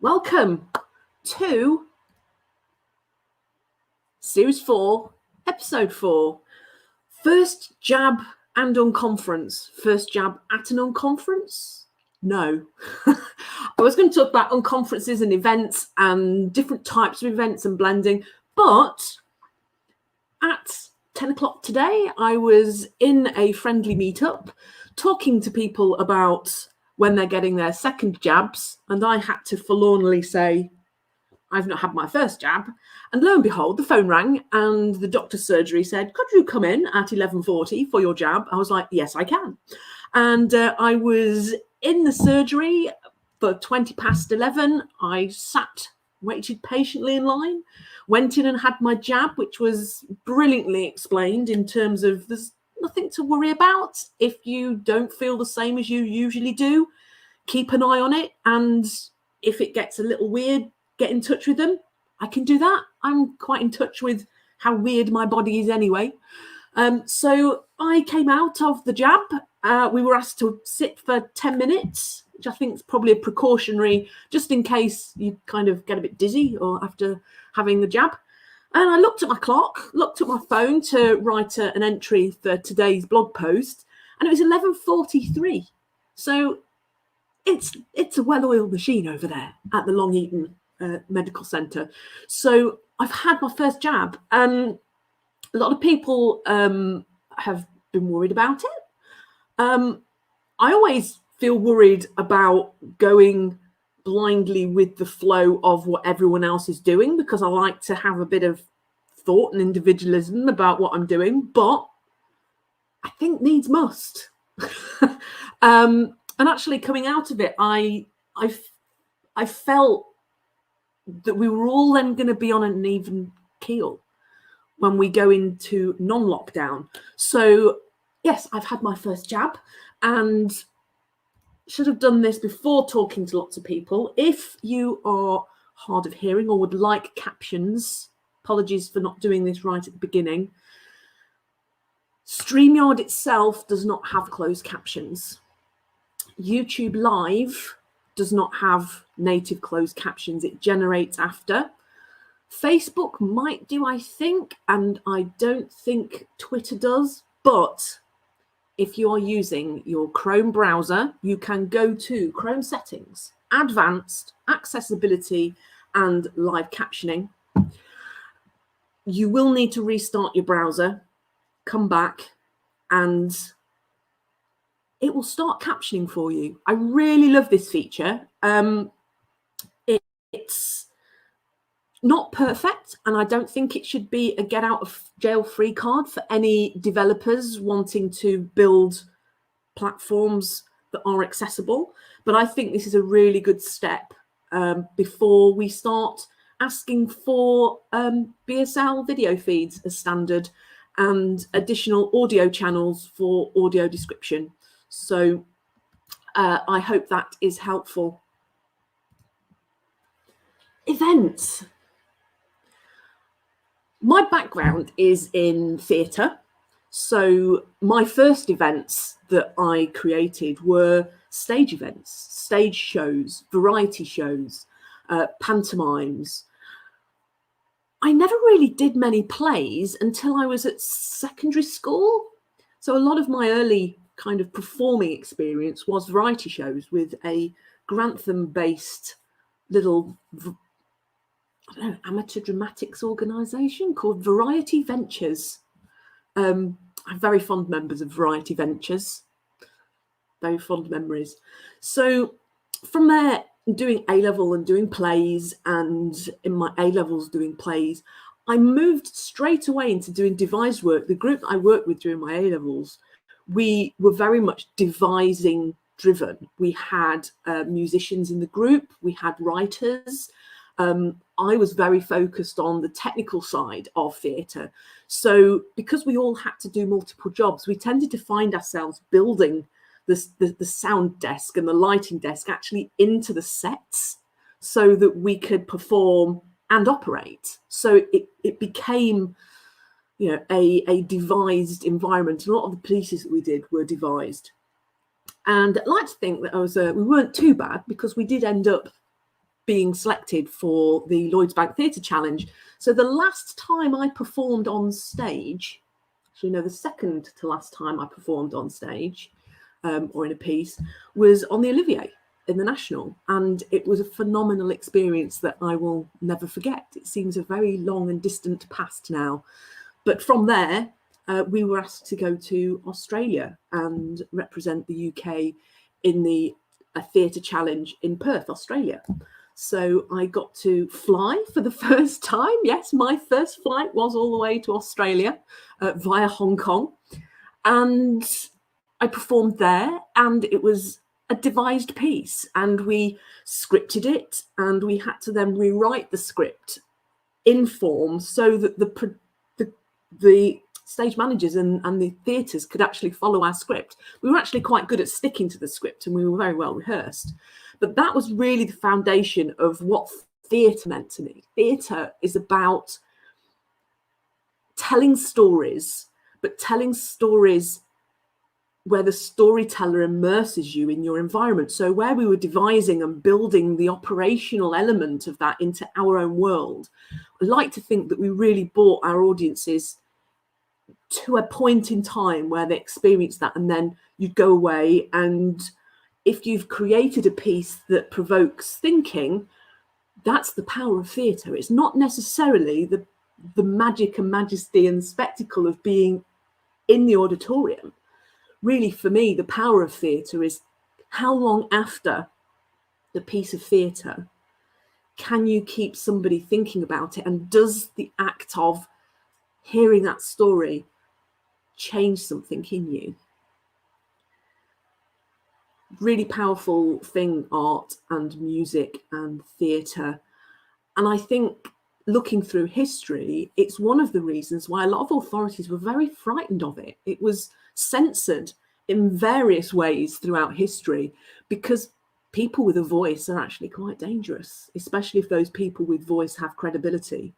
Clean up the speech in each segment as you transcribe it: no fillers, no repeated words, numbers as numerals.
Welcome to Series 4, Episode 4. First jab and unconference. First jab at an unconference? No. I was going to talk about unconferences and events and different types of events and blending, but at 10 o'clock today, I was in a friendly meetup talking to people about when they're getting their second jabs, and I had to forlornly say, I've not had my first jab. And lo and behold, the phone rang and the doctor's surgery said, could you come in at 11:40 for your jab? I was like, yes, I can. And I was in the surgery for 20 past 11. I sat, waited patiently in line, went in and had my jab, which was brilliantly explained in terms of there's nothing to worry about. If you don't feel the same as you usually do, keep an eye on it. And if it gets a little weird, get in touch with them. I can do that. I'm quite in touch with how weird my body is anyway. So I came out of the jab. We were asked to sit for 10 minutes, which I think is probably a precautionary, just in case you kind of get a bit dizzy or after having the jab. And I looked at my clock, looked at my phone to write an entry for today's blog post, and it was 11:43. So it's a well-oiled machine over there at the Long Eaton Medical Centre. So I've had my first jab. A lot of people have been worried about it. I always feel worried about going blindly with the flow of what everyone else is doing, because I like to have a bit of thought and individualism about what I'm doing, but I think needs must. And actually coming out of it, I felt that we were all then going to be on an even keel when we go into non-lockdown. So yes, I've had my first jab and should have done this before talking to lots of people. If you are hard of hearing or would like captions, apologies for not doing this right at the beginning. StreamYard itself does not have closed captions. YouTube Live does not have native closed captions. It generates after. Facebook might do, I think, and I don't think Twitter does, but if you are using your Chrome browser, you can go to Chrome settings, advanced, accessibility, and live captioning. You will need to restart your browser, come back, and it will start captioning for you. I really love this feature. It's not perfect, and I don't think it should be a get out of jail free card for any developers wanting to build platforms that are accessible. But I think this is a really good step before we start asking for BSL video feeds as standard and additional audio channels for audio description. So I hope that is helpful. Events. My background is in theatre. So my first events that I created were stage events, stage shows, variety shows, pantomimes. I never really did many plays until I was at secondary school. So a lot of my early kind of performing experience was variety shows with a Grantham-based little, I don't know, amateur dramatics organisation called Variety Ventures. I'm very fond members of Variety Ventures, very fond memories. So from there, doing A-level and doing plays, and in my A-levels doing plays, I moved straight away into doing devised work. The group I worked with during my A-levels, we were very much devising driven. We had musicians in the group, we had writers. I was very focused on the technical side of theatre. So because we all had to do multiple jobs, we tended to find ourselves building the sound desk and the lighting desk actually into the sets so that we could perform and operate. So it became, you know, a devised environment. A lot of the pieces that we did were devised. And I'd like to think that we weren't too bad, because we did end up being selected for the Lloyds Bank Theatre Challenge. So the last time I performed on stage, actually no, the second to last time I performed on stage or in a piece, was on the Olivier in the National, and it was a phenomenal experience that I will never forget. It seems a very long and distant past now, but from there we were asked to go to Australia and represent the UK in the theatre challenge in Perth, Australia. So I got to fly for the first time. Yes, my first flight was all the way to Australia via Hong Kong, and I performed there, and it was a devised piece, and we scripted it, and we had to then rewrite the script in form so that the stage managers and the theatres could actually follow our script. We were actually quite good at sticking to the script, and we were very well rehearsed. But that was really the foundation of what theatre meant to me. Theatre is about telling stories, but telling stories where the storyteller immerses you in your environment. So where we were devising and building the operational element of that into our own world, I like to think that we really brought our audiences to a point in time where they experience that, and then you'd go away, and if you've created a piece that provokes thinking, that's the power of theatre. It's not necessarily the magic and majesty and spectacle of being in the auditorium. Really, for me, the power of theatre is how long after the piece of theatre can you keep somebody thinking about it, and does the act of hearing that story change something in you? Really powerful thing, art and music and theatre. And I think looking through history, it's one of the reasons why a lot of authorities were very frightened of it. It was censored in various ways throughout history because people with a voice are actually quite dangerous, especially if those people with voice have credibility.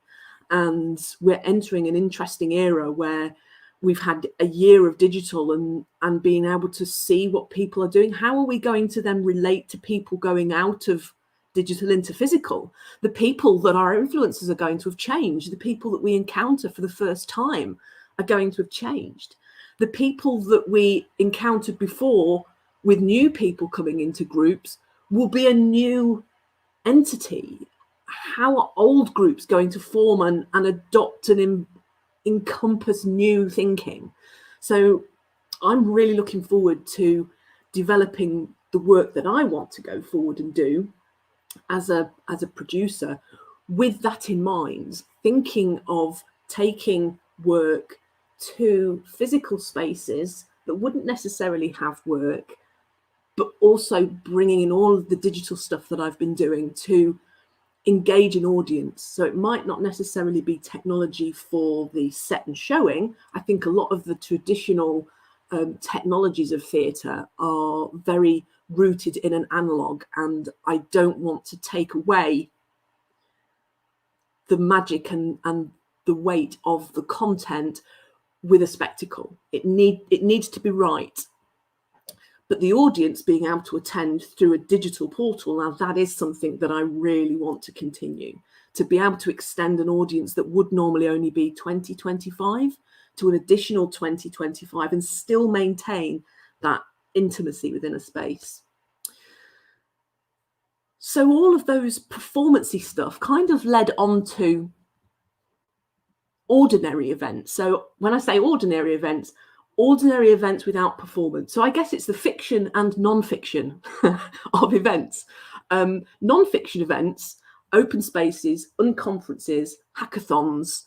And we're entering an interesting era where we've had a year of digital and being able to see what people are doing. How are we going to then relate to people going out of digital into physical? The people that our influencers are going to have changed. The people that we encounter for the first time are going to have changed. The people that we encountered before with new people coming into groups will be a new entity. How are old groups going to form and adopt and encompass new thinking? So I'm really looking forward to developing the work that I want to go forward and do as a producer with that in mind, thinking of taking work to physical spaces that wouldn't necessarily have work, but also bringing in all of the digital stuff that I've been doing to engage an audience. So it might not necessarily be technology for the set and showing. I think a lot of the traditional technologies of theatre are very rooted in an analog, and I don't want to take away the magic and the weight of the content with a spectacle. It needs to be right. But the audience being able to attend through a digital portal, now that is something that I really want to continue, to be able to extend an audience that would normally only be 20, 25 to an additional 20, 25 and still maintain that intimacy within a space. So all of those performance-y stuff kind of led on to ordinary events. So when I say ordinary events without performance. So I guess it's the fiction and non-fiction of events. Non-fiction events, OpenSpaces, Unconferences, hackathons,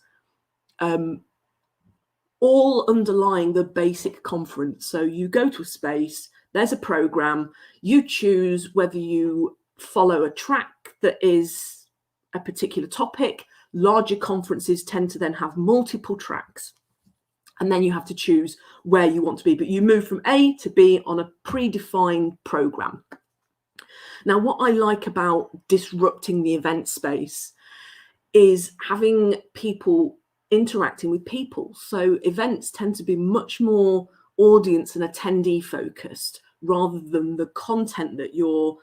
all underlying the basic conference. So you go to a space, there's a program, you choose whether you follow a track that is a particular topic. Larger conferences tend to then have multiple tracks. And then you have to choose where you want to be, but you move from A to B on a predefined program. Now, what I like about disrupting the event space is having people interacting with people. So events tend to be much more audience and attendee focused rather than the content that you're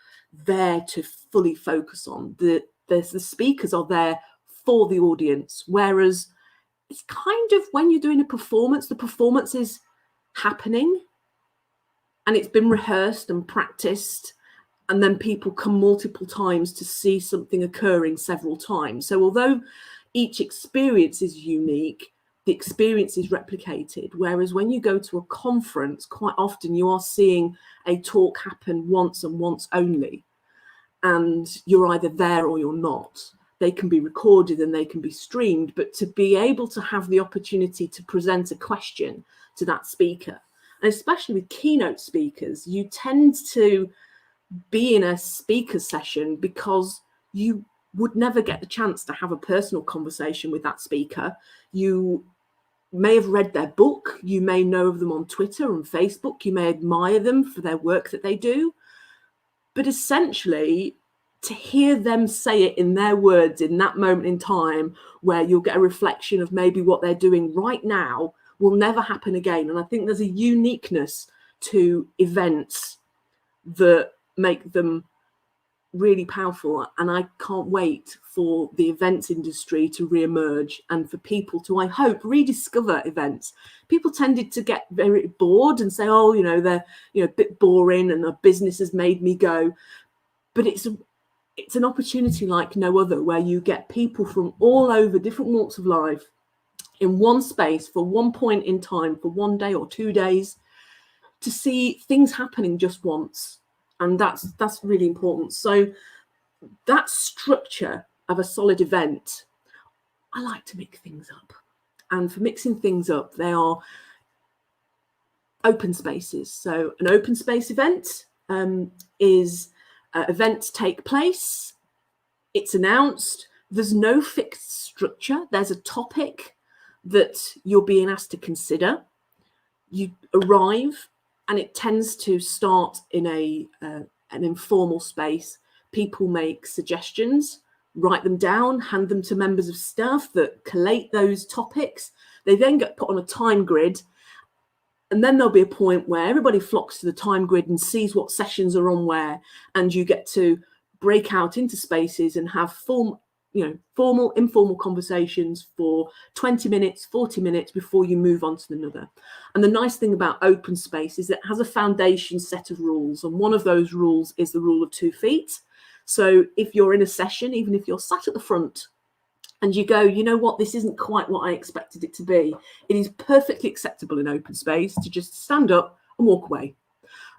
there to fully focus on. The speakers are there for the audience, whereas it's kind of when you're doing a performance, the performance is happening and it's been rehearsed and practiced, and then people come multiple times to see something occurring several times. So although each experience is unique, the experience is replicated. Whereas when you go to a conference, quite often you are seeing a talk happen once and once only, and you're either there or you're not. They can be recorded and they can be streamed, but to be able to have the opportunity to present a question to that speaker, and especially with keynote speakers, you tend to be in a speaker session because you would never get the chance to have a personal conversation with that speaker. You may have read their book, you may know of them on Twitter and Facebook, you may admire them for their work that they do, but essentially to hear them say it in their words in that moment in time, where you'll get a reflection of maybe what they're doing right now, will never happen again. And I think there's a uniqueness to events that make them really powerful, and I can't wait for the events industry to re-emerge and for people to, I hope, rediscover events. People tended to get very bored and say, oh, they're a bit boring and the business has made me go. But it's an opportunity like no other, where you get people from all over different walks of life in one space for one point in time, for 1 day or 2 days, to see things happening just once. And that's really important. So that structure of a solid event, I like to mix things up. And for mixing things up, they are open spaces. So an open space event is events take place, it's announced, there's no fixed structure, there's a topic that you're being asked to consider. You arrive, and it tends to start in an informal space. People make suggestions, write them down, hand them to members of staff that collate those topics. They then get put on a time grid, and then there'll be a point where everybody flocks to the time grid and sees what sessions are on where, and you get to break out into spaces and have formal, informal conversations for 20 minutes, 40 minutes before you move on to another. And the nice thing about open space is it has a foundation set of rules. And one of those rules is the rule of 2 feet. So if you're in a session, even if you're sat at the front and you go, you know what, this isn't quite what I expected it to be, it is perfectly acceptable in open space to just stand up and walk away.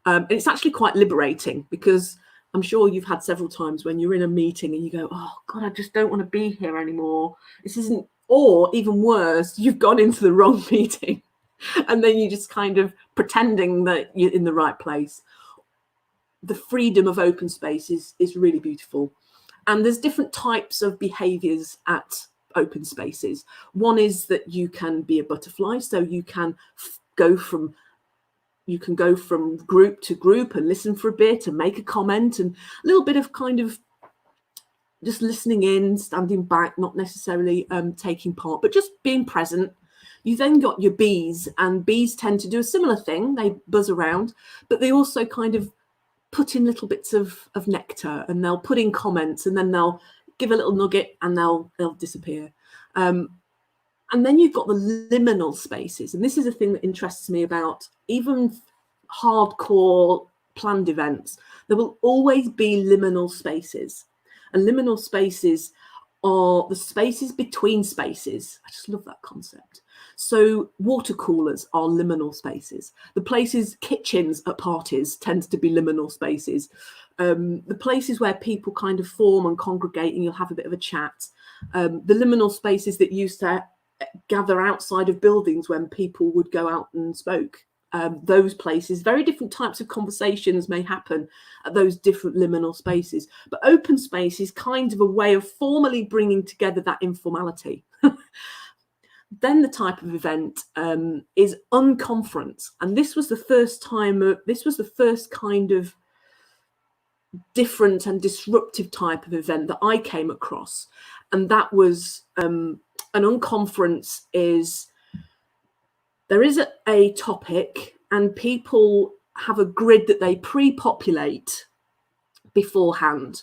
And it's actually quite liberating, because I'm sure you've had several times when you're in a meeting and you go, oh God, I just don't want to be here anymore. This isn't, or even worse, you've gone into the wrong meeting and then you're just kind of pretending that you're in the right place. The freedom of open space is really beautiful. And there's different types of behaviors at open spaces. One is that you can be a butterfly, so you can go from group to group and listen for a bit and make a comment, and a little bit of kind of just listening in, standing back, not necessarily taking part, but just being present. You then got your bees, and bees tend to do a similar thing. They buzz around, but they also kind of put in little bits of nectar, and they'll put in comments, and then they'll give a little nugget and they'll disappear. And then you've got the liminal spaces. And this is a thing that interests me about even hardcore planned events. There will always be liminal spaces. And liminal spaces are the spaces between spaces. I just love that concept. So water coolers are liminal spaces. The places, kitchens at parties tend to be liminal spaces. The places where people kind of form and congregate and you'll have a bit of a chat. The liminal spaces that used to gather outside of buildings when people would go out and spoke. Those places, very different types of conversations may happen at those different liminal spaces. But open space is kind of a way of formally bringing together that informality. Then the type of event is Unconference. And this was the first time, this was the first kind of different and disruptive type of event that I came across. And that was an Unconference is, there is a topic and people have a grid that they pre-populate beforehand,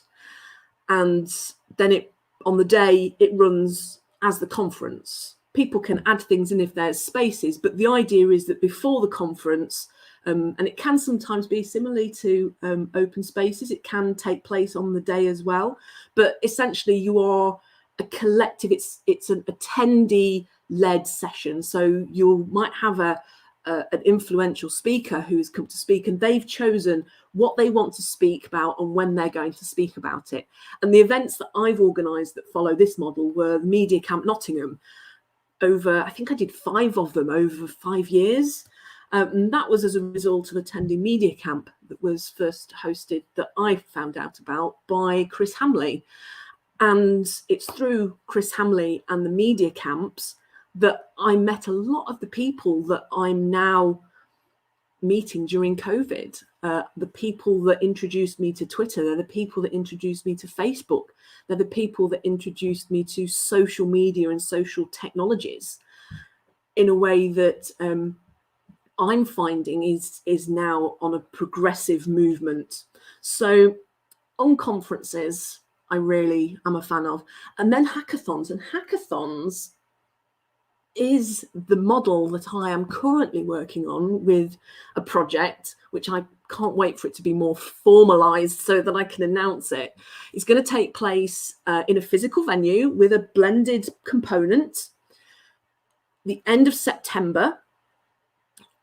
and then on the day it runs as the conference. People can add things in if there's spaces, but the idea is that before the conference, and it can sometimes be similarly to OpenSpaces, it can take place on the day as well, but essentially you are a collective, it's an attendee led session. So you might have an influential speaker who's come to speak, and they've chosen what they want to speak about and when they're going to speak about it. And the events that I've organised that follow this model were the Media Camp Nottingham. I think I did 5 of them over 5 years. And that was as a result of attending Media Camp that was first hosted, that I found out about by Chris Hamley. And it's through Chris Hamley and the Media Camps that I met a lot of the people that I'm now meeting during COVID. The people that introduced me to Twitter, they're the people that introduced me to Facebook, they're the people that introduced me to social media and social technologies in a way that I'm finding is now on a progressive movement. So Unconferences, I really am a fan of. And then hackathons. And hackathons is the model that I am currently working on with a project, which I can't wait for it to be more formalized so that I can announce it. It's going to take place in a physical venue with a blended component, the end of September,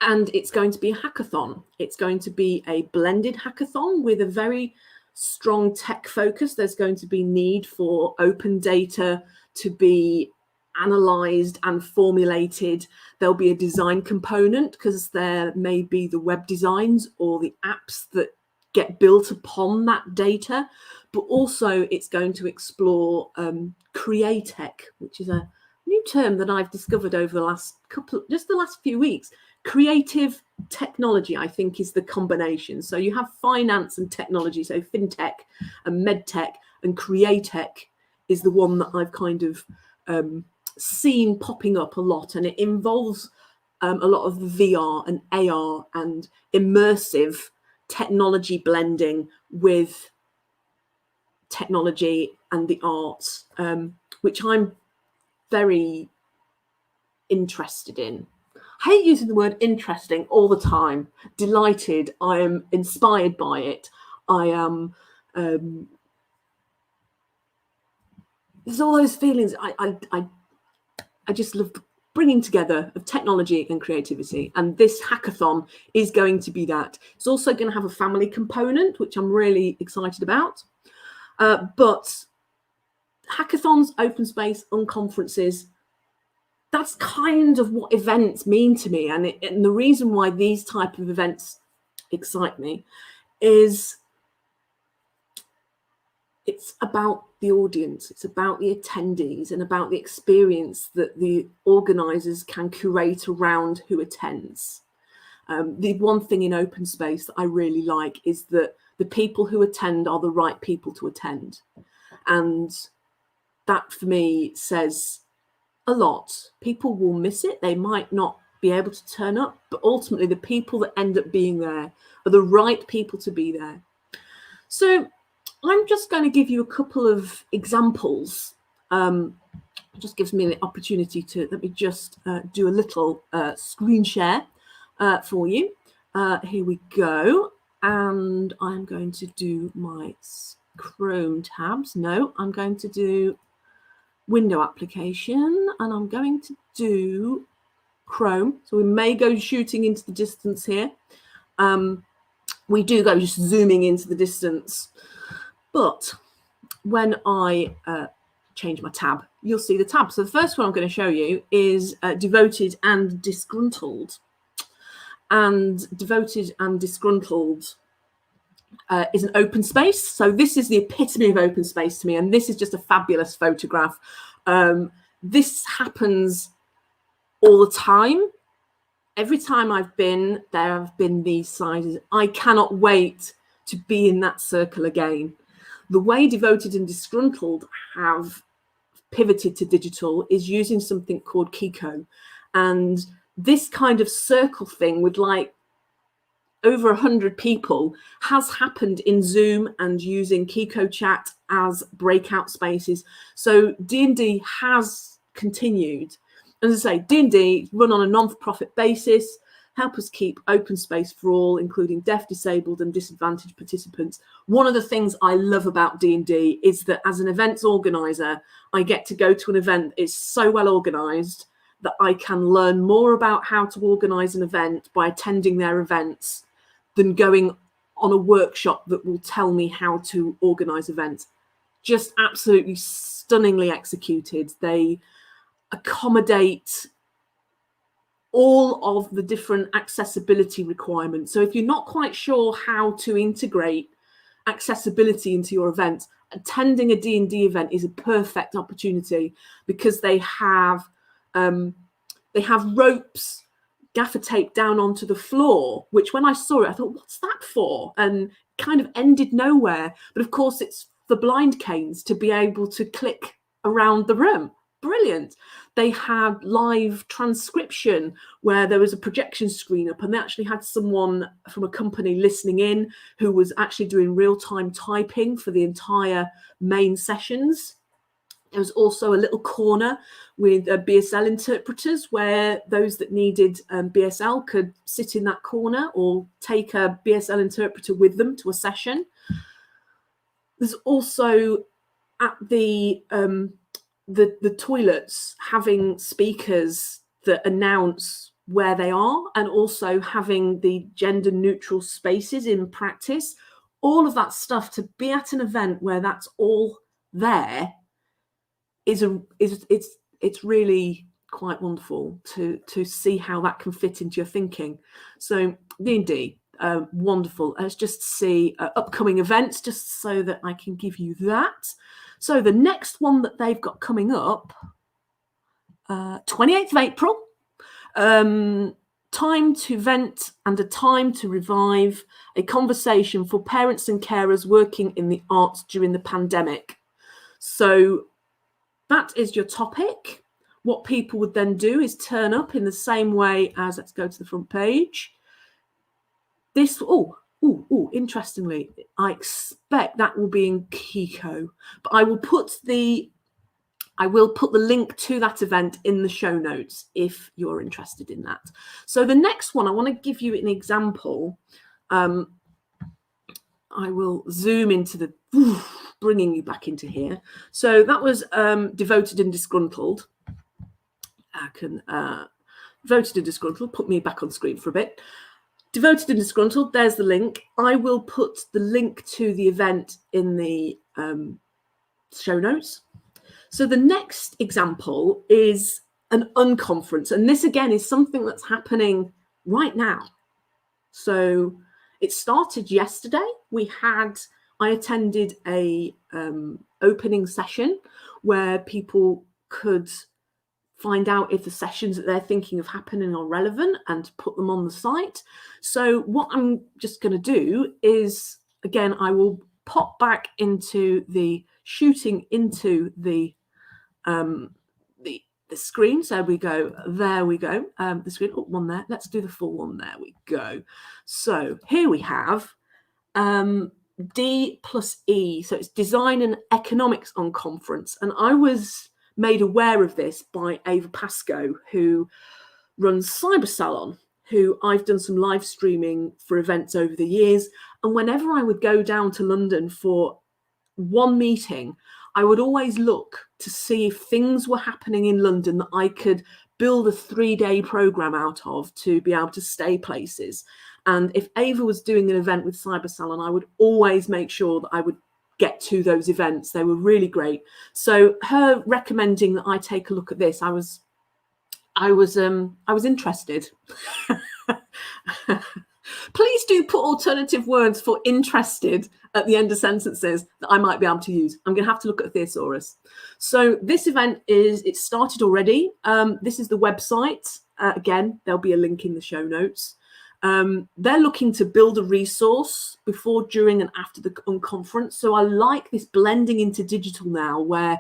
and it's going to be a hackathon. It's going to be a blended hackathon with a very strong tech focus. There's going to be need for open data to be analyzed and formulated. There'll be a design component because there may be the web designs or the apps that get built upon that data, but also it's going to explore createch, which is a new term that I've discovered over the last few weeks. Creative technology, I think, is the combination. So you have finance and technology, so fintech and medtech, and createch is the one that I've kind of seen popping up a lot, and it involves a lot of VR and AR and immersive technology blending with technology and the arts, which I'm very interested in. I hate using the word interesting all the time. Delighted. I am inspired by it. I am. There's all those feelings. I just love the bringing together of technology and creativity, and this hackathon is going to be that. It's also going to have a family component, which I'm really excited about. But hackathons, open space, unconferences, that's kind of what events mean to me. And the reason why these type of events excite me is it's about the audience, it's about the attendees, and about the experience that the organisers can curate around who attends. The one thing in open space that I really like is that the people who attend are the right people to attend. And that for me says a lot. People will miss it. They might not be able to turn up, but ultimately the people that end up being there are the right people to be there. So I'm just going to give you a couple of examples. It just gives me the opportunity to, let me just do a little screen share for you. Here we go. And I'm going to do my Chrome tabs. No, I'm going to do window application, and I'm going to do Chrome. So we may go shooting into the distance here. We do go just zooming into the distance. But when I change my tab, you'll see the tab. So the first one I'm going to show you is Devoted and Disgruntled. And Devoted and Disgruntled is an open space. So this is the epitome of open space to me. And this is just a fabulous photograph. This happens all the time. Every time I've been, there have been these sizes. I cannot wait to be in that circle again. The way Devoted and Disgruntled have pivoted to digital is using something called Kiko. And this kind of circle thing with like over 100 people has happened in Zoom and using Kiko Chat as breakout spaces. So D&D has continued. As I say, D&D run on a non-for-profit basis, help us keep open space for all, including deaf, disabled and disadvantaged participants. One of the things I love about D&D is that as an events organizer, I get to go to an event that is so well organized that I can learn more about how to organize an event by attending their events than going on a workshop that will tell me how to organize events. Just absolutely stunningly executed. They accommodate all of the different accessibility requirements. So if you're not quite sure how to integrate accessibility into your event, attending a D&D event is a perfect opportunity, because they have ropes, gaffer tape down onto the floor, which when I saw it, I thought, what's that for? And kind of ended nowhere. But of course, it's for blind canes to be able to click around the room. Brilliant. They had live transcription where there was a projection screen up, and they actually had someone from a company listening in who was actually doing real-time typing for the entire main sessions. There was also a little corner with BSL interpreters where those that needed BSL could sit in that corner or take a BSL interpreter with them to a session. There's also at the toilets having speakers that announce where they are, and also having the gender neutral spaces in practice. All of that stuff, to be at an event where that's all there, it's really quite wonderful to see how that can fit into your thinking. So D&D, wonderful. Let's just see upcoming events, just so that I can give you that. So the next one that they've got coming up, 28th of April, time to vent and a time to revive, a conversation for parents and carers working in the arts during the pandemic. So that is your topic. What people would then do is turn up in the same way as, let's go to the front page. This, interestingly, I expect that will be in Kiko, but I will put the link to that event in the show notes if you're interested in that. So the next one, I want to give you an example. I will zoom into bringing you back into here. So that was Devoted and Disgruntled. I can Devoted and Disgruntled, put me back on screen for a bit. Devoted and Disgruntled, there's the link. I will put the link to the event in the show notes. So the next example is an Unconference, and this again is something that's happening right now. So it started yesterday. I attended a opening session where people could find out if the sessions that they're thinking of happening are relevant and put them on the site. So what I'm just going to do is, again, I will pop back into the shooting into the screen. So there we go. The screen, one there. Let's do the full one. There we go. So here we have D plus E. So it's Design and Economics Unconference. And I was made aware of this by Ava Pascoe, who runs Cyber Salon, who I've done some live streaming for events over the years. And whenever I would go down to London for one meeting, I would always look to see if things were happening in London that I could build a 3-day program out of to be able to stay places. And if Ava was doing an event with Cyber Salon, I would always make sure that I would get to those events. They were really great. So her recommending that I take a look at this, I was interested. Please do put alternative words for interested at the end of sentences that I might be able to use. I'm going to have to look at a thesaurus. So this event it's started already. This is the website. Again, there'll be a link in the show notes. They're looking to build a resource before, during, and after the Unconference. So I like this blending into digital now, where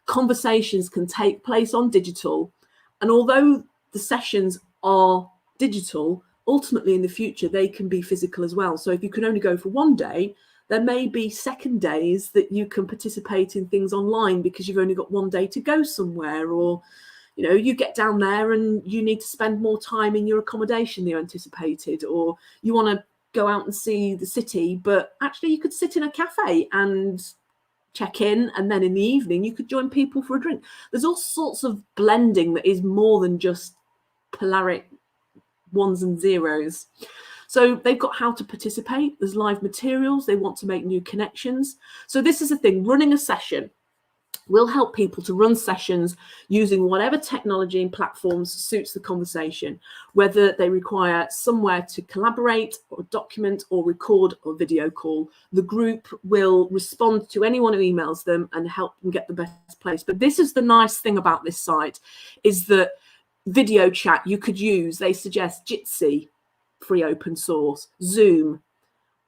conversations can take place on digital. And although the sessions are digital, ultimately in the future, they can be physical as well. So if you can only go for one day, there may be second days that you can participate in things online because you've only got one day to go somewhere, or you get down there and you need to spend more time in your accommodation than you anticipated, or you want to go out and see the city, but actually you could sit in a cafe and check in, and then in the evening you could join people for a drink. There's all sorts of blending that is more than just polaric ones and zeros. So they've got how to participate. There's live materials. They want to make new connections. So this is the thing, running a session will help people to run sessions using whatever technology and platforms suits the conversation, whether they require somewhere to collaborate or document or record or video call. The group will respond to anyone who emails them and help them get the best place. But this is the nice thing about this site, is that video chat you could use. They suggest Jitsi, free open source, Zoom,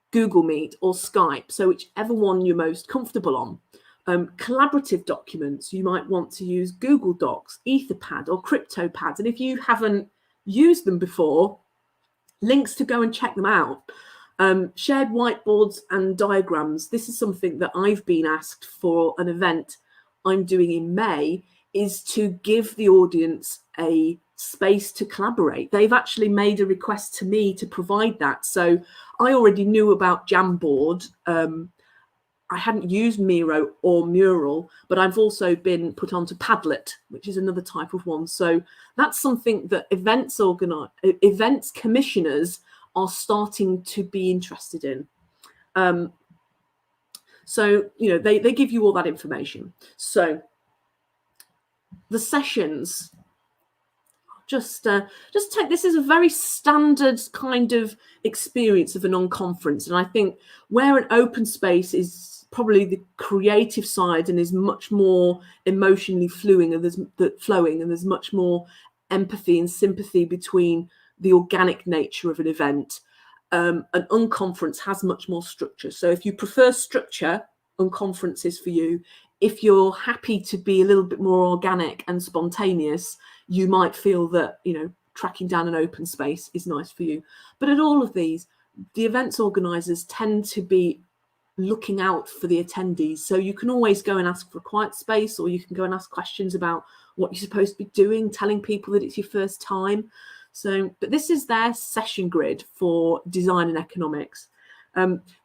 Google Meet or Skype. So whichever one you're most comfortable on. Collaborative documents, you might want to use Google Docs, Etherpad or CryptoPad. And if you haven't used them before, links to go and check them out. Shared whiteboards and diagrams. This is something that I've been asked for an event I'm doing in May, is to give the audience a space to collaborate. They've actually made a request to me to provide that. So I already knew about Jamboard. I hadn't used Miro or Mural, but I've also been put onto Padlet, which is another type of one. So that's something that events commissioners are starting to be interested in. So, they give you all that information. So the sessions, just take this is a very standard kind of experience of an unconference. And I think where an open space is probably the creative side and is much more emotionally flowing, and there's much more empathy and sympathy between the organic nature of an event. An unconference has much more structure. So if you prefer structure, unconference is for you. If you're happy to be a little bit more organic and spontaneous, you might feel that, tracking down an open space is nice for you. But at all of these, the events organizers tend to be looking out for the attendees. So you can always go and ask for a quiet space, or you can go and ask questions about what you're supposed to be doing, telling people that it's your first time. So, but this is their session grid for design and economics.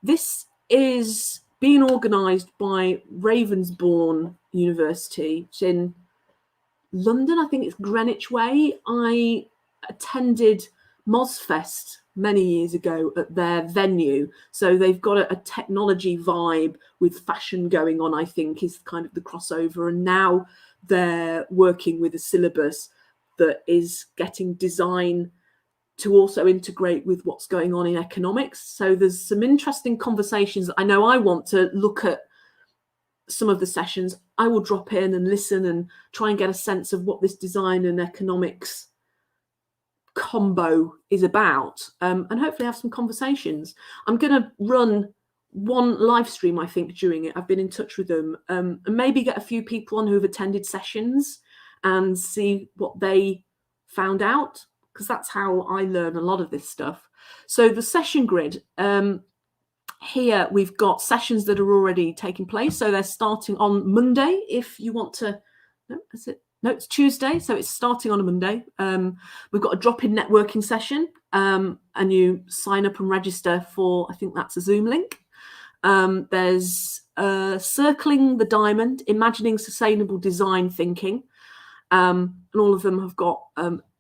This is being organised by Ravensbourne University. It's in London. I think it's Greenwich Way. I attended MozFest many years ago at their venue. So they've got a technology vibe with fashion going on, I think, is kind of the crossover. And now they're working with a syllabus that is getting design to also integrate with what's going on in economics. So there's some interesting conversations. I know I want to look at some of the sessions. I will drop in and listen and try and get a sense of what this design and economics combo is about, and hopefully have some conversations. I'm going to run one live stream, I think, during it. I've been in touch with them, and maybe get a few people on who've attended sessions and see what they found out, because that's how I learn a lot of this stuff. So the session grid, here we've got sessions that are already taking place. So they're starting on Monday. If you want to, no, that's it. No, it's Tuesday, so it's starting on a Monday. We've got a drop-in networking session, and you sign up and register for, I think that's a Zoom link. There's Circling the Diamond, Imagining Sustainable Design Thinking, and all of them have got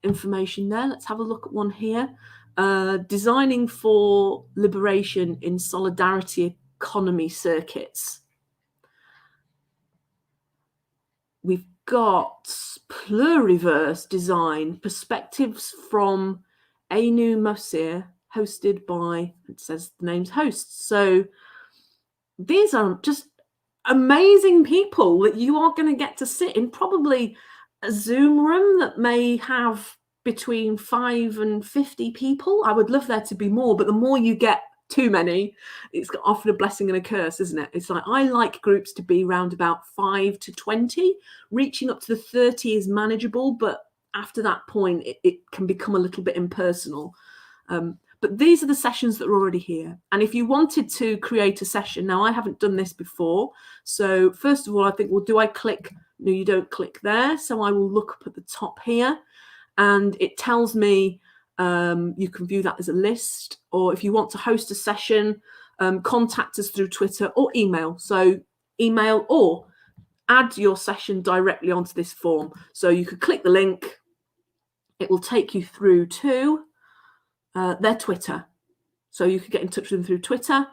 information there. Let's have a look at one here. Designing for Liberation in Solidarity Economy Circuits. We've got Pluriverse Design, Perspectives from Anu Mosir, hosted by, it says the name's hosts. So these are just amazing people that you are going to get to sit in probably a Zoom room that may have between 5 and 50 people. I would love there to be more, but the more you get too many, it's often a blessing and a curse, isn't it? It's like, I like groups to be around about 5 to 20. Reaching up to the 30 is manageable, but after that point, it can become a little bit impersonal. But these are the sessions that are already here. And if you wanted to create a session, now I haven't done this before. So first of all, I think, well, do I click? No, you don't click there. So I will look up at the top here and it tells me you can view that as a list. Or if you want to host a session, contact us through Twitter or email. So email or add your session directly onto this form. So you could click the link. It will take you through to their Twitter. So you could get in touch with them through Twitter,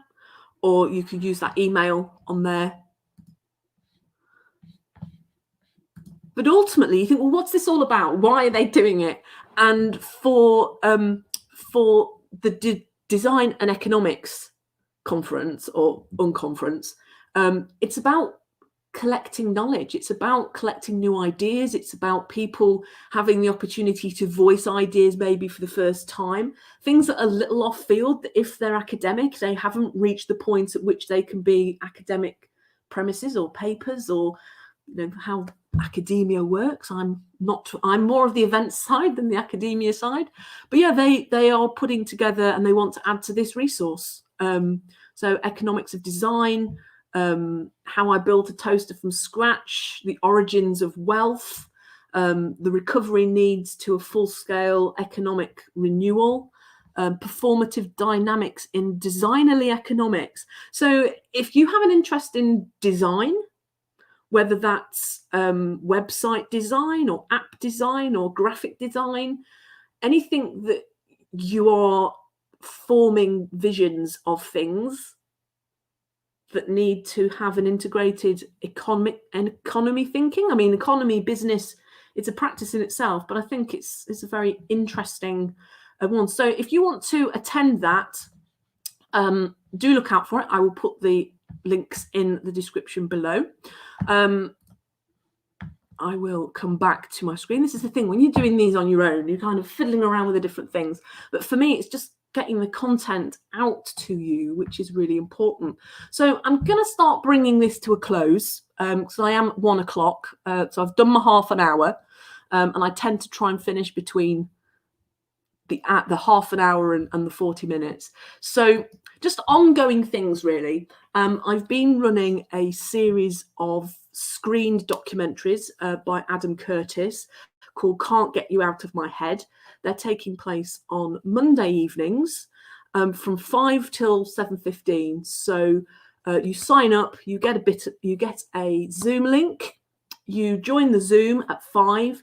or you could use that email on there. But ultimately, you think, well, what's this all about? Why are they doing it? And for the Design and Economics Conference or Unconference, it's about collecting knowledge. It's about collecting new ideas. It's about people having the opportunity to voice ideas maybe for the first time. Things that are a little off field, if they're academic, they haven't reached the point at which they can be academic premises or papers or how academia works. I'm more of the events side than the academia side. But yeah, they are putting together and they want to add to this resource. So economics of design, how I built a toaster from scratch, the origins of wealth, the recovery needs to a full-scale economic renewal, performative dynamics in designerly economics. So if you have an interest in design, whether that's website design or app design or graphic design, anything that you are forming visions of things that need to have an integrated economy thinking. I mean, economy, business, it's a practice in itself, but I think it's a very interesting one. So if you want to attend that, do look out for it. I will put the links in the description below. I will come back to my screen. This is the thing, when you're doing these on your own, you're kind of fiddling around with the different things. But for me, it's just getting the content out to you, which is really important. So I'm going to start bringing this to a close because I am at 1 o'clock. So I've done my half an hour and I tend to try and finish between the half an hour and the 40 minutes. So just ongoing things, really. I've been running a series of screened documentaries by Adam Curtis called Can't Get You Out of My Head. They're taking place on Monday evenings from 5 till 7:15. So you sign up, you get a Zoom link, you join the Zoom at 5.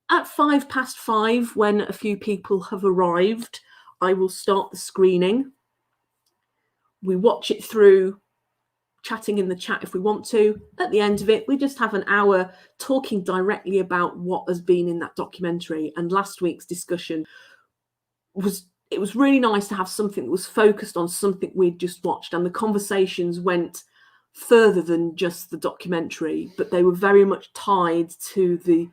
At 5:05, when a few people have arrived, I will start the screening. We watch it through, chatting in the chat if we want to. At the end of it, we just have an hour talking directly about what has been in that documentary. And last week's discussion was really nice to have something that was focused on something we'd just watched. And the conversations went further than just the documentary, but they were very much tied to the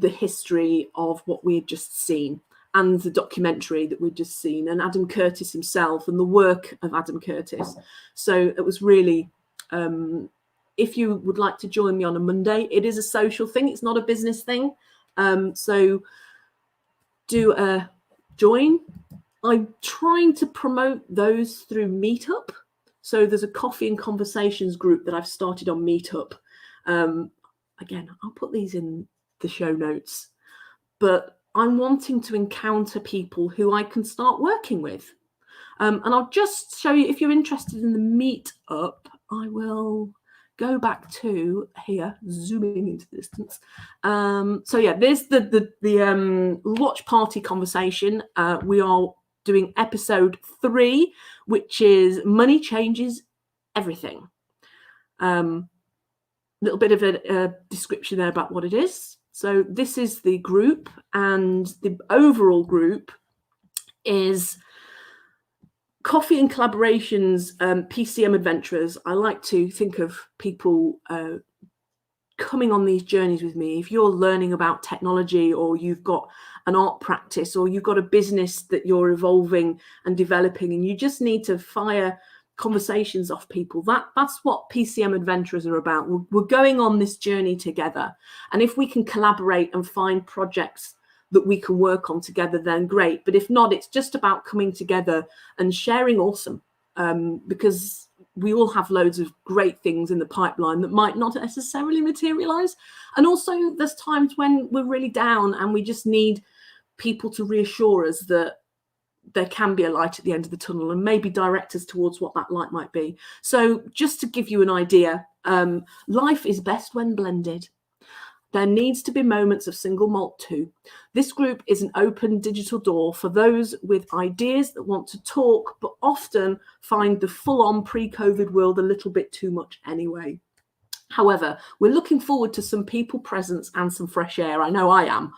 history of what we had just seen and the documentary that we'd just seen, and Adam Curtis himself and the work of Adam Curtis. So it was really, if you would like to join me on a Monday, it is a social thing. It's not a business thing. So do join. I'm trying to promote those through Meetup. So there's a coffee and conversations group that I've started on Meetup. Again, I'll put these in the show notes, but I'm wanting to encounter people who I can start working with. And I'll just show you, if you're interested in the Meetup, I will go back to here, zooming into the distance. So yeah, there's the watch party conversation. We are doing episode 3, which is Money Changes Everything. Little bit of a description there about what it is. So this is the group, and the overall group is Coffee and Collaborations, PCM adventurers. I like to think of people coming on these journeys with me. If you're learning about technology, or you've got an art practice, or you've got a business that you're evolving and developing, and you just need to fire conversations off people, that's what PCM adventurers are about. We're going on this journey together, and if we can collaborate and find projects that we can work on together, then great. But if not, it's just about coming together and sharing awesome, because we all have loads of great things in the pipeline that might not necessarily materialize. And also there's times when we're really down and we just need people to reassure us that there can be a light at the end of the tunnel and maybe direct us towards what that light might be. So just to give you an idea, life is best when blended. There needs to be moments of single malt too. This group is an open digital door for those with ideas that want to talk, but often find the full-on pre-COVID world a little bit too much anyway. However, we're looking forward to some people presence and some fresh air. I know I am.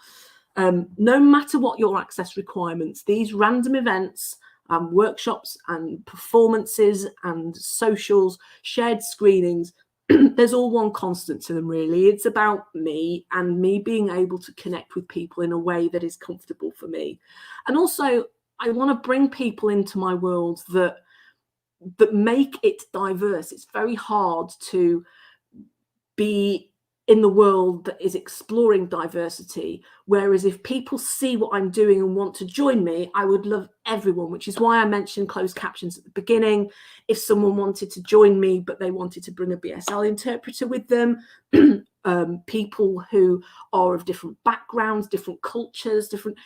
No matter what your access requirements, these random events, workshops and performances and socials, shared screenings, there's all one constant to them, really. It's about me and me being able to connect with people in a way that is comfortable for me. And also, I want to bring people into my world that make it diverse. It's very hard to be in the world that is exploring diversity, whereas if people see what I'm doing and want to join me, I would love everyone, which is why I mentioned closed captions at the beginning. If someone wanted to join me but they wanted to bring a BSL interpreter with them, people who are of different backgrounds, different cultures, different,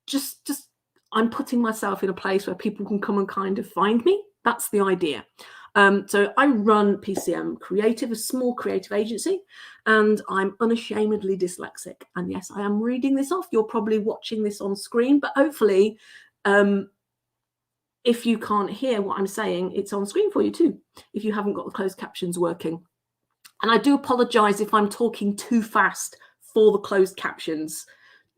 just I'm putting myself in a place where people can come and kind of find me. That's the idea. So I run PCM Creative, a small creative agency, and I'm unashamedly dyslexic. And yes, I am reading this off. You're probably watching this on screen, but hopefully, if you can't hear what I'm saying, it's on screen for you too, if you haven't got the closed captions working. And I do apologize if I'm talking too fast for the closed captions.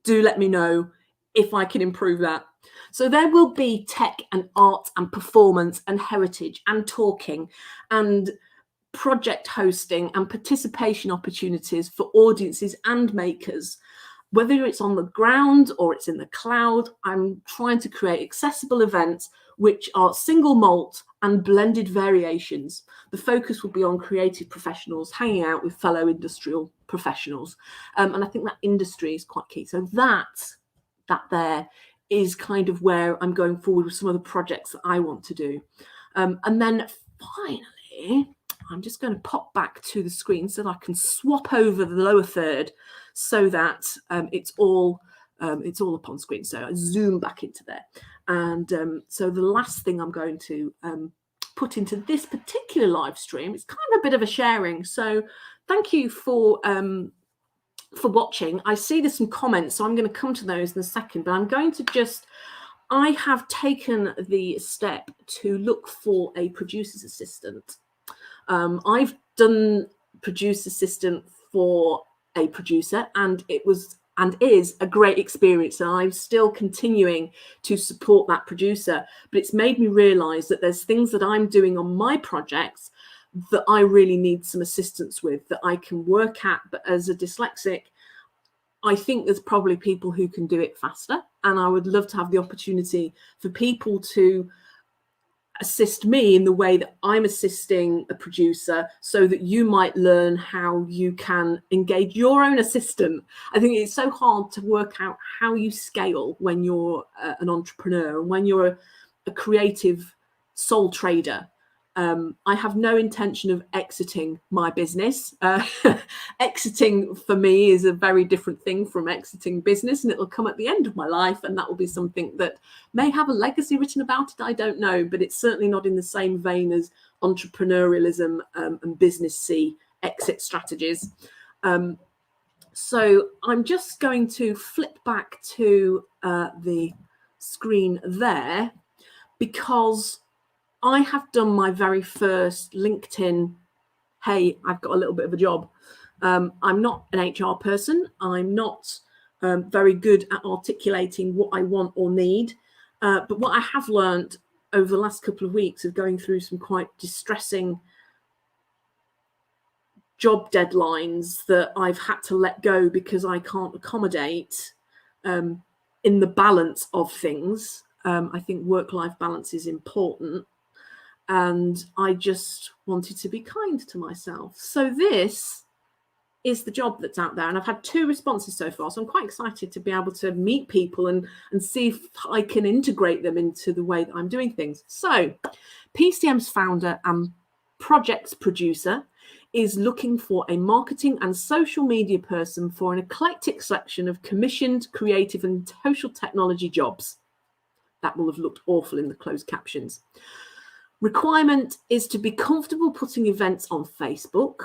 Do let me know if I can improve that. So there will be tech and art and performance and heritage and talking and project hosting and participation opportunities for audiences and makers. Whether it's on the ground or it's in the cloud, I'm trying to create accessible events which are single malt and blended variations. The focus will be on creative professionals hanging out with fellow industrial professionals. And I think that industry is quite key. So that there is kind of where I'm going forward with some of the projects that I want to do. And then finally, I'm just going to pop back to the screen so that I can swap over the lower third so that it's all up on screen. So I zoom back into there. And so the last thing I'm going to put into this particular live stream, it's kind of a bit of a sharing. So thank you for watching. I see there's some comments, so I'm going to come to those in a second, but I'm going to I have taken the step to look for a producer's assistant. I've done producer assistant for a producer, and it was and is a great experience, and I'm still continuing to support that producer. But it's made me realize that there's things that I'm doing on my projects that I really need some assistance with, that I can work at. But as a dyslexic, I think there's probably people who can do it faster, and I would love to have the opportunity for people to assist me in the way that I'm assisting a producer, so that you might learn how you can engage your own assistant. I think it's so hard to work out how you scale when you're an entrepreneur and when you're a creative sole trader. I have no intention of exiting my business. Exiting for me is a very different thing from exiting business, and it'll come at the end of my life, and that will be something that may have a legacy written about it. I don't know, but it's certainly not in the same vein as entrepreneurialism and business-y exit strategies. So I'm just going to flip back to the screen there, because I have done my very first LinkedIn, hey, I've got a little bit of a job. I'm not an HR person. I'm not very good at articulating what I want or need. But what I have learned over the last couple of weeks of going through some quite distressing job deadlines that I've had to let go because I can't accommodate in the balance of things. I think work-life balance is important. And I just wanted to be kind to myself. So this is the job that's out there. And I've had 2 responses so far. So I'm quite excited to be able to meet people and see if I can integrate them into the way that I'm doing things. So PCM's founder and projects producer is looking for a marketing and social media person for an eclectic selection of commissioned, creative and social technology jobs. That will have looked awful in the closed captions. Requirement is to be comfortable putting events on Facebook,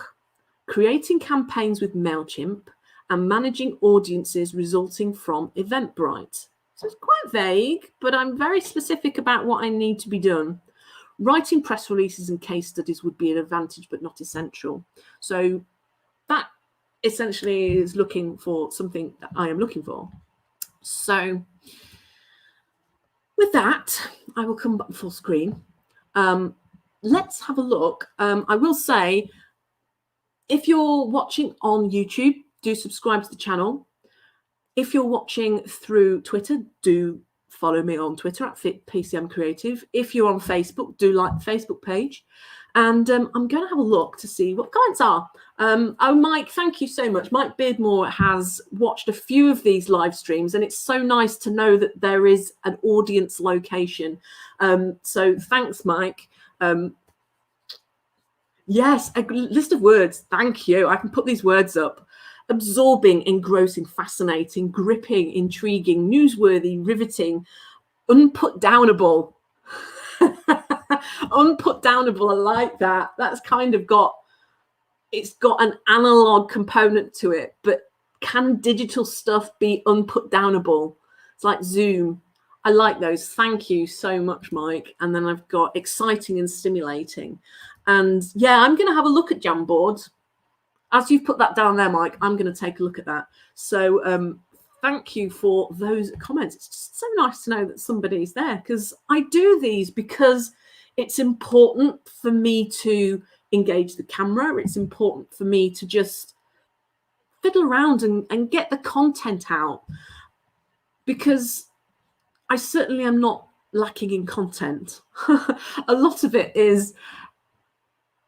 creating campaigns with MailChimp, and managing audiences resulting from Eventbrite. So it's quite vague, but I'm very specific about what I need to be done. Writing press releases and case studies would be an advantage, but not essential. So that essentially is looking for something that I am looking for. So with that, I will come back full screen. Let's have a look. I will say, if you're watching on YouTube, do subscribe to the channel. If you're watching through Twitter, do follow me on Twitter at PCM Creative. If you're on Facebook, do like the Facebook page. And I'm going to have a look to see what comments are. Oh, Mike, thank you so much. Mike Beardmore has watched a few of these live streams, and it's so nice to know that there is an audience location. So thanks, Mike. Yes, a list of words. Thank you. I can put these words up. Absorbing, engrossing, fascinating, gripping, intriguing, newsworthy, riveting, unputdownable. Unputdownable, I like that. That's kind of it's got an analog component to it, but can digital stuff be unputdownable? It's like Zoom. I like those. Thank you so much, Mike. And then I've got exciting and stimulating. And yeah, I'm going to have a look at Jamboard. As you've put that down there, Mike, I'm going to take a look at that. So thank you for those comments. It's just so nice to know that somebody's there, because I do these because it's important for me to engage the camera. It's important for me to just fiddle around and get the content out, because I certainly am not lacking in content. A lot of it is,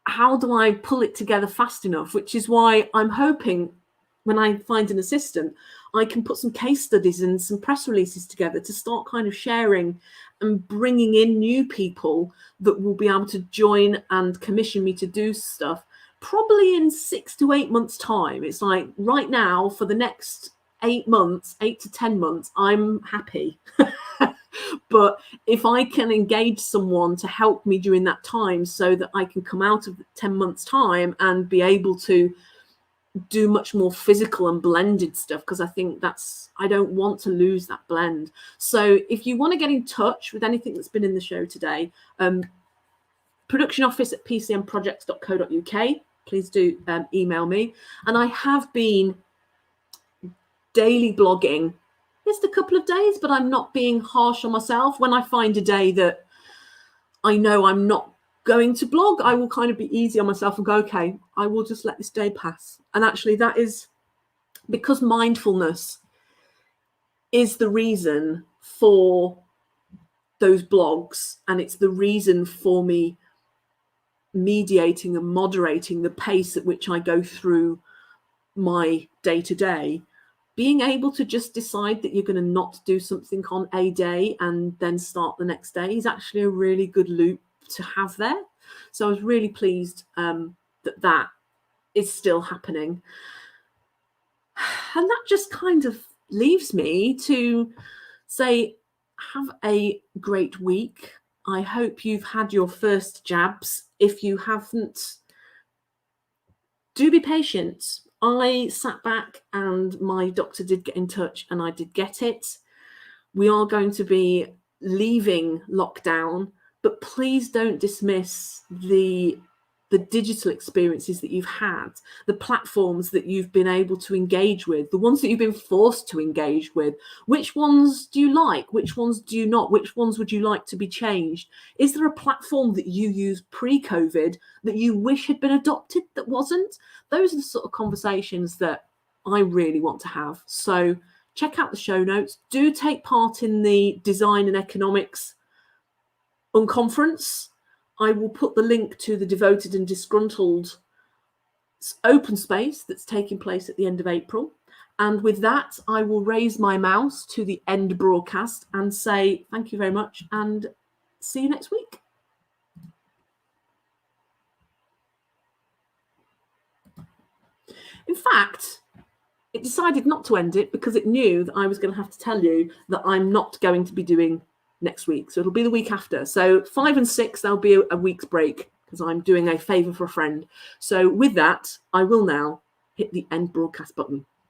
how do I pull it together fast enough? Which is why I'm hoping when I find an assistant, I can put some case studies and some press releases together to start kind of sharing and bringing in new people that will be able to join and commission me to do stuff, probably in 6 to 8 months' time. It's like right now, for the next 8 months, 8 to 10 months, I'm happy. But if I can engage someone to help me during that time, so that I can come out of 10 months' time and be able to do much more physical and blended stuff, because I think I don't want to lose that blend. So if you want to get in touch with anything that's been in the show today, production office at pcmprojects.co.uk, please do email me. And I have been daily blogging, just a couple of days, but I'm not being harsh on myself. When I find a day that I know I'm not going to blog, I will kind of be easy on myself and go, okay, I will just let this day pass. And actually that is because mindfulness is the reason for those blogs, and it's the reason for me mediating and moderating the pace at which I go through my day-to-day. Being able to just decide that you're going to not do something on a day and then start the next day is actually a really good loop to have there. So I was really pleased that is still happening. And that just kind of leaves me to say, have a great week. I hope you've had your first jabs. If you haven't, do be patient. I sat back and my doctor did get in touch and I did get it. We are going to be leaving lockdown, but please don't dismiss the digital experiences that you've had, the platforms that you've been able to engage with, the ones that you've been forced to engage with. Which ones do you like? Which ones do you not? Which ones would you like to be changed? Is there a platform that you used pre-COVID that you wish had been adopted that wasn't? Those are the sort of conversations that I really want to have. So check out the show notes. Do take part in the Design and Economics Unconference. I will put the link to the Devoted and Disgruntled open space that's taking place at the end of April. And with that, I will raise my mouse to the end broadcast and say thank you very much and see you next week. In fact, it decided not to end it because it knew that I was going to have to tell you that I'm not going to be doing next week. So it'll be the week after. So 5 and 6, there'll be a week's break because I'm doing a favour for a friend. So with that, I will now hit the end broadcast button.